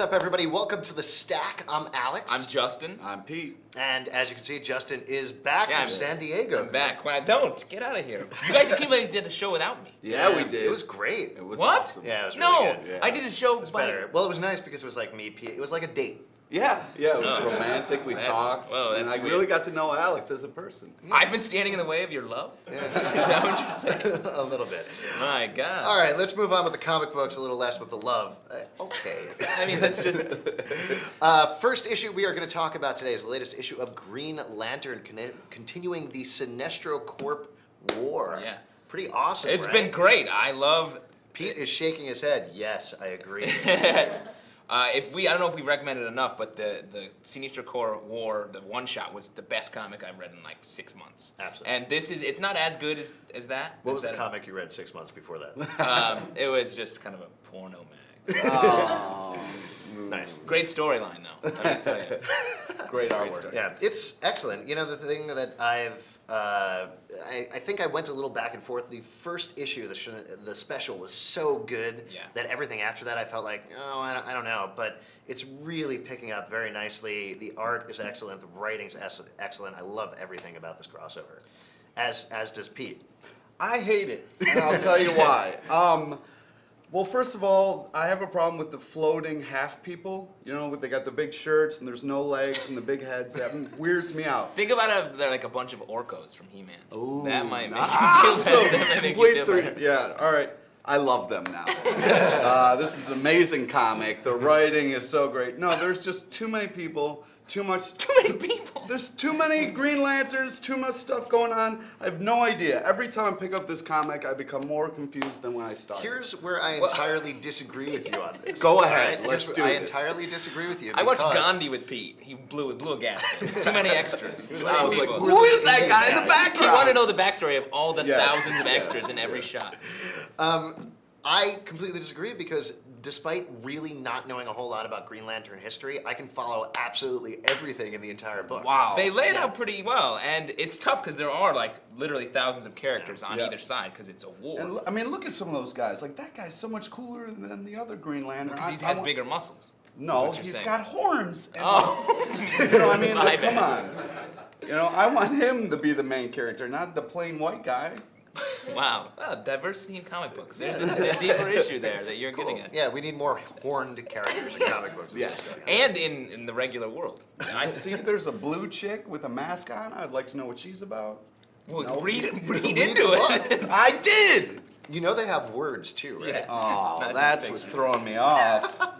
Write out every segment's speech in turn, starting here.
what's up, everybody? Welcome to The Stack. I'm Alex. I'm Justin. I'm Pete. And as you can see, Justin is back from San Diego. I'm back. Well, don't. Get out of here. You guys came and did the show without me. Yeah, we did. It was great. It was What? awesome. Yeah, it was really No, good. Yeah. I did a show. It was better. Well, it was nice because it was like me, Pete. It was like a date. Yeah, it was Oh. romantic. We talked, and I weird. really got to know Alex as a person. I've been standing in the way of your love? Is that what you're saying? A little bit. My God. All right, let's move on with the comic books, a little less with the love. Okay. I mean, that's just... First issue we are going to talk about today is the latest issue of Green Lantern, continuing the Sinestro Corp War. Yeah. Pretty awesome, It's right? been great. I love... Pete is shaking his head. Yes, I agree. I don't know if we've recommended enough, but the Sinestro Corps War, the one-shot, was the best comic I've read in like 6 months. Absolutely. And it's not as good as that. What was the comic you read 6 months before that? It was just kind of a porno mag. Oh, Nice. Great storyline, though. I mean, so, yeah. great artwork. story. Yeah, it's excellent. You know, the thing that I think I went a little back and forth. The first issue, the special, was so good that everything after that I felt like, oh, I don't know. But it's really picking up very nicely. The art is excellent. The writing's excellent. I love everything about this crossover, as does Pete. I hate it, and I'll tell you why. Well, first of all, I have a problem with the floating half people. You know, they got the big shirts and there's no legs and the big heads. That weirds me out. Think about they're like a bunch of Orcos from He-Man. Ooh, that might make you feel better. That might make you feel better. Yeah, all right. I love them now. This is an amazing comic. The writing is so great. No, there's just too many people, too many people. There's too many Green Lanterns, too much stuff going on. I have no idea. Every time I pick up this comic, I become more confused than when I started. Here's where I entirely disagree with you on this. Go ahead. Right? Let's do I this. entirely disagree with you. I watched Gandhi with Pete. He blew a gasket. Too many extras. Too many I was like, people. who is that guy in the background? You want to know the backstory of all the Yes. thousands of extras in every shot. I completely disagree because despite really not knowing a whole lot about Green Lantern history, I can follow absolutely everything in the entire book. Wow. They lay it out pretty well, and it's tough because there are like literally thousands of characters on either side because it's a war. And I mean, look at some of those guys. Like, that guy's so much cooler than the other Green Lantern. Because he has bigger muscles. No, That's what you're he's saying. got horns. And Oh. you know, I mean, My like, come bad. on. You know, I want him to be the main character, not the plain white guy. Wow. Well, diversity in comic books. There's a deeper issue there that you're getting at. Yeah, we need more horned characters in comic books. Yes. And in the regular world. I see there's a blue chick with a mask on. I'd like to know what she's about. Well, No. read into the it. I did! You know they have words too, right? Yeah. Oh, It's not that's just what's things. throwing me off.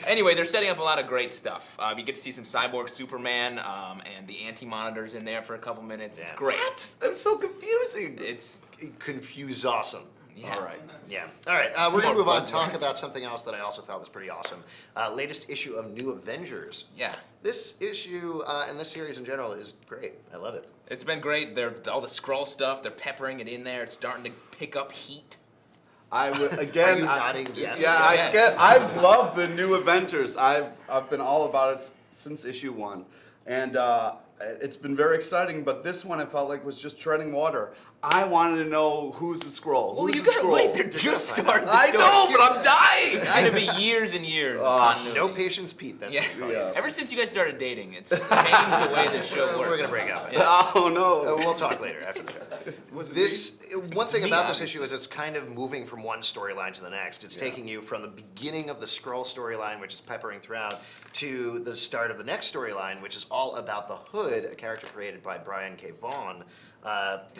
Anyway, they're setting up a lot of great stuff. You get to see some cyborg Superman and the anti-monitors in there for a couple minutes. It's Yeah. great. What? That's so confusing. It's Confuse awesome. yeah. All right. Yeah. All right. Some We're going to more move on. Talk buzzwords. about something else that I also thought was pretty awesome. Latest issue of New Avengers. Yeah. This issue and this series in general is great. I love it. It's been great. All the Skrull stuff, they're peppering it in there. It's starting to pick up heat. Are you nodding yes? Yeah, I've loved the New Avengers. I've been all about it since issue 1, and it's been very exciting. But this one I felt like was just treading water. I wanted to know who's the Skrull. Well, Who's you the gotta Skrull? wait. They're just starting. I know, but I'm dying. It's gonna be years and years. Of continuity. No patience, Pete. That's what we call Yeah. it. Ever since you guys started dating, it's changed the way this show works. We're going to break up. Oh no. We'll talk later after the show. One thing about this issue is it's kind of moving from one storyline to the next. It's taking you from the beginning of the Skrull storyline, which is peppering throughout, to the start of the next storyline, which is all about the Hood, a character created by Brian K. Vaughan,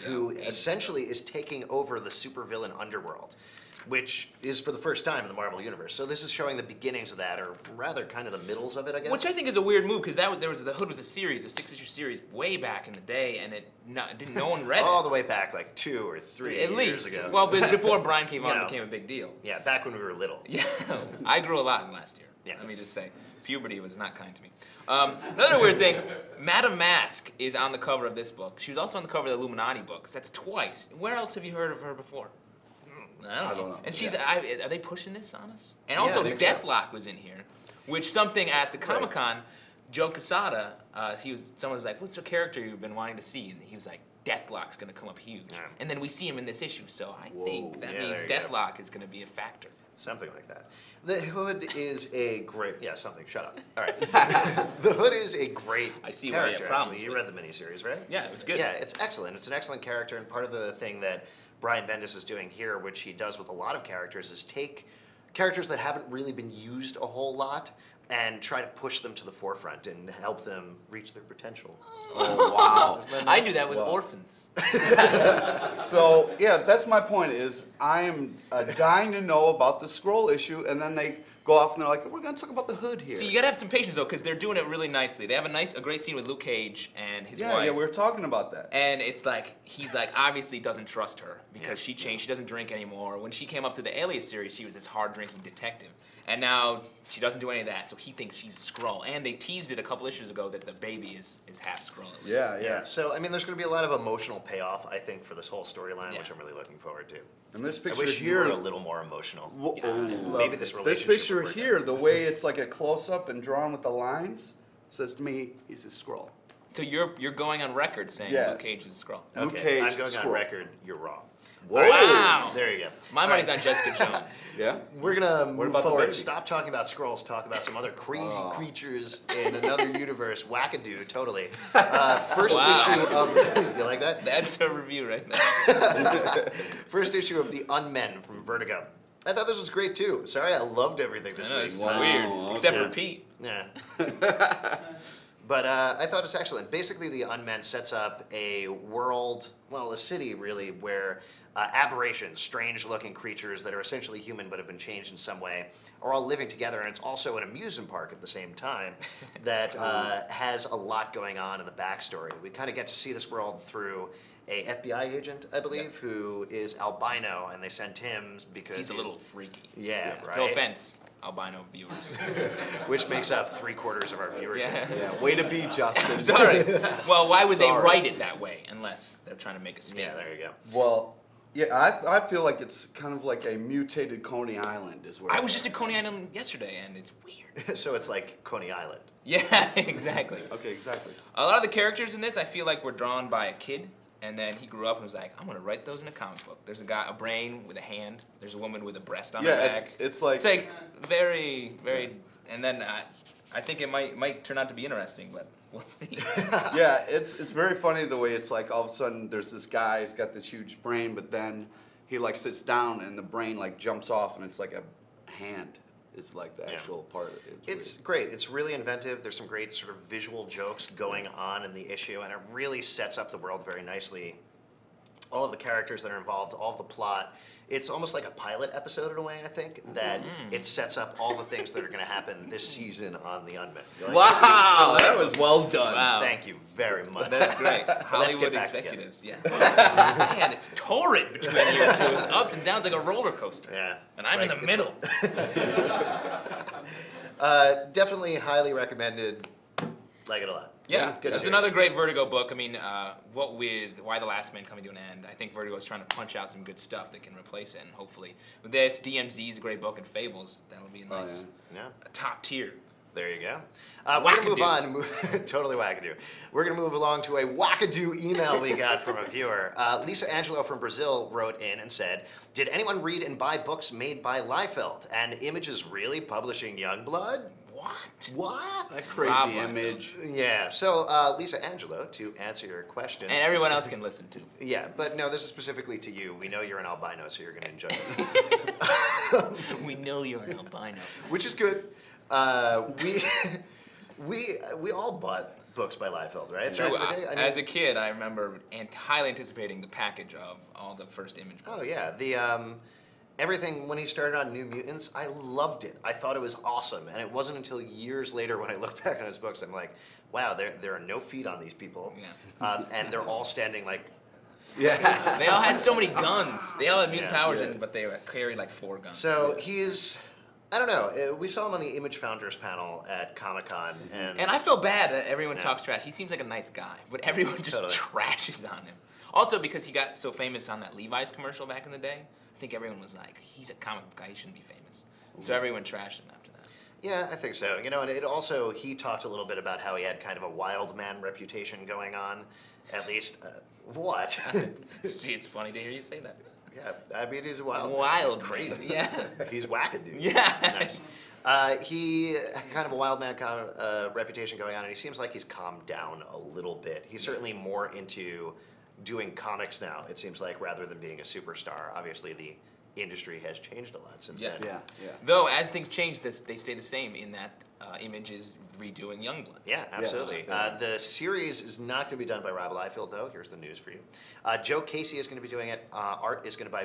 who essentially is taking over the supervillain underworld, which is for the first time in the Marvel Universe. So this is showing the beginnings of that, or rather kind of the middles of it, I guess. Which I think is a weird move because the Hood was a series, a 6-issue series, way back in the day, and no one read all it. the way back like 2 or 3 At years least. ago. Well, but it was before Brian K. Vaughan You know. became a big deal. Yeah, back when we were little. Yeah, I grew a lot last year. Yeah. Let me just say, puberty was not kind to me. Another weird thing, Madame Mask is on the cover of this book. She was also on the cover of the Illuminati books. That's twice. Where else have you heard of her before? I don't know. And she's, are they pushing this on us? And Yeah, also, I think so. Deathlock was in here, which something at the Comic-Con, Joe Quesada, someone was like, what's a character you've been wanting to see? And he was like, Deathlock's going to come up huge. Yeah. And then we see him in this issue, so I think that Yeah, means there you go. Deathlock is going to be a factor. Something like that. The Hood is a great, yeah, something, shut up. All right. The Hood is a great I see why you have character, problems actually. You with read the miniseries, right? Yeah, it was good. Yeah, it's excellent. It's an excellent character, and part of the thing that Brian Bendis is doing here, which he does with a lot of characters, is take characters that haven't really been used a whole lot and try to push them to the forefront and help them reach their potential. Oh, wow. I do that with orphans. So, yeah, that's my point is I am dying to know about the Skrull issue, and then they go off and they're like, we're going to talk about the Hood here. See, you gotta have some patience though, because they're doing it really nicely. They have a great scene with Luke Cage and his wife. Yeah, we were talking about that. And it's like, he's like, obviously doesn't trust her because she changed. She doesn't drink anymore. When she came up to the Alias series, she was this hard-drinking detective. And now she doesn't do any of that, so he thinks she's a Skrull. And they teased it a couple issues ago that the baby is half Skrull at least. Yeah. So, I mean, there's going to be a lot of emotional payoff, I think, for this whole storyline, which I'm really looking forward to. And this I picture wish you here, were a little more emotional. maybe this this relationship picture would work here, the way it's like a close-up and drawn with the lines, says to me, he's a Skrull. So you're going on record saying Luke Cage is a Skrull. Luke Okay, Cage, I'm going on Skrull. record, you're wrong. Whoa. All right, Wow. there you go. My money's on Jessica Jones. Yeah? We're gonna move about the forward. baby? Stop talking about Skrulls. Talk about some other crazy creatures in another universe. Wackadoo, totally. First issue of you like that? That's a review right there. First issue of The Unmen from Vertigo. I thought this was great too. Sorry, I loved everything this I know, week. it's Wow, weird, except okay. for Pete. Yeah. But I thought it was excellent. Basically, The Unmen sets up a world, well, a city really, where aberrations, strange-looking creatures that are essentially human but have been changed in some way, are all living together. And it's also an amusement park at the same time that has a lot going on in the backstory. We kind of get to see this world through a FBI agent, I believe, who is albino, and they sent him because He's a little freaky. Yeah, right. No offense, albino viewers. Which makes up 3/4 of our viewership. Yeah. Way to be, Justin. Sorry. Well, why would they Sorry. write it that way unless they're trying to make a Yeah, statement? there you go. Well, yeah, I feel like it's kind of like a mutated Coney Island is where I was just at Coney Island yesterday, and it's weird. So it's like Coney Island. Yeah, exactly. Okay, exactly. A lot of the characters in this, I feel like, were drawn by a kid, and then he grew up and was like, I'm gonna write those in a comic book. There's a brain with a hand. There's a woman with a breast on her Yeah, back. it's like It's like very, very, and then I think it might turn out to be interesting, but we'll see. yeah, it's very funny the way it's like all of a sudden there's this guy, he's got this huge brain, but then he like sits down and the brain like jumps off and it's like a hand is like the actual part of it. It's great. It's really inventive. There's some great sort of visual jokes going on in the issue, and it really sets up the world very nicely. All of the characters that are involved, all of the plot. It's almost like a pilot episode in a way, I think, that it sets up all the things that are going to happen this season on The Unmet. You like Wow, that was well done. Wow. Thank you very much. That's great. Hollywood back executives, yeah. Man, it's torrid between you two. It's ups and downs like a roller coaster. Yeah. And I'm in the middle. Definitely highly recommended. Like it a lot. Yeah, Good that's series. another great Vertigo book. I mean, what with Why the Last Man Coming to an End, I think Vertigo is trying to punch out some good stuff that can replace it, and hopefully with this, DMZ is a great book, and Fables, that'll be a nice Yeah. top tier. There you go. We're going to move on. Totally wackadoo. We're going to move along to a wackadoo email we got from a viewer. Lisa Angelo from Brazil wrote in and said, did anyone read and buy books made by Liefeld? And Image is really publishing Youngblood? What? That crazy image. Yeah, so Lisa Angelo, to answer your questions. And everyone else can listen too. Yeah, but no, this is specifically to you. We know you're an albino, so you're going to enjoy this. We know you're an albino. Which is good. We all bought books by Liefeld, right? True. Back in the day? As a kid, I remember highly anticipating the package of all the first Image books. Oh yeah, the everything when he started on New Mutants, I loved it. I thought it was awesome, and it wasn't until years later when I look back on his books, I'm like, wow, there are no feet on these people, and they're all standing like. Yeah. They all had so many guns. They all had mutant powers, Yeah. but they carried like 4 guns. So he's. I don't know. We saw him on the Image Founders panel at Comic-Con, and I feel bad that everyone talks trash. He seems like a nice guy, but everyone just trashes on him. Also, because he got so famous on that Levi's commercial back in the day, I think everyone was like, he's a comic book guy, he shouldn't be famous. So everyone trashed him after that. Yeah, I think so. You know, and it also, he talked a little bit about how he had kind of a wild man reputation going on, at least. What? See, it's funny to hear you say that. Yeah, I mean, he's a wild. Wild, It's crazy. Yeah. He's wackadoo. Yeah. Nice. He had kind of a wild man reputation going on, and he seems like he's calmed down a little bit. He's certainly more into doing comics now, it seems like, rather than being a superstar. Obviously, the industry has changed a lot since then. Yeah. Though, as things change, they stay the same in that Image is redoing Youngblood. Yeah, absolutely. The series is not going to be done by Rob Liefeld, though. Here's the news for you. Joe Casey is going to be doing it. Art is going to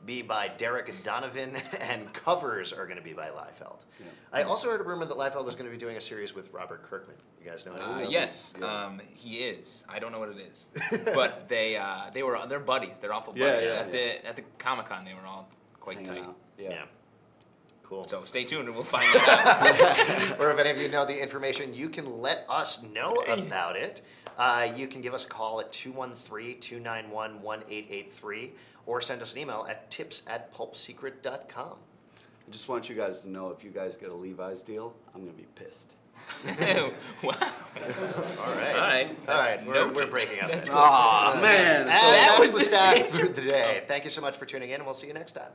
be by Derek Donovan, and covers are going to be by Liefeld. Yeah. I also heard a rumor that Liefeld was going to be doing a series with Robert Kirkman. You guys know him? Yes, he is. I don't know what it is, but they're buddies. They're awful buddies. At the Comic-Con, they were all quite tight. Yeah. Cool. So stay tuned and we'll find out. Or if any of you know the information, you can let us know about it. You can give us a call at 213-291-1883 or send us an email at tips@pulpsecret.com. I just want you guys to know, if you guys get a Levi's deal, I'm going to be pissed. Wow. All right. We're breaking up. That's then. Aw, man. And that that's was the the stack same. for the day. Thank you so much for tuning in, and we'll see you next time.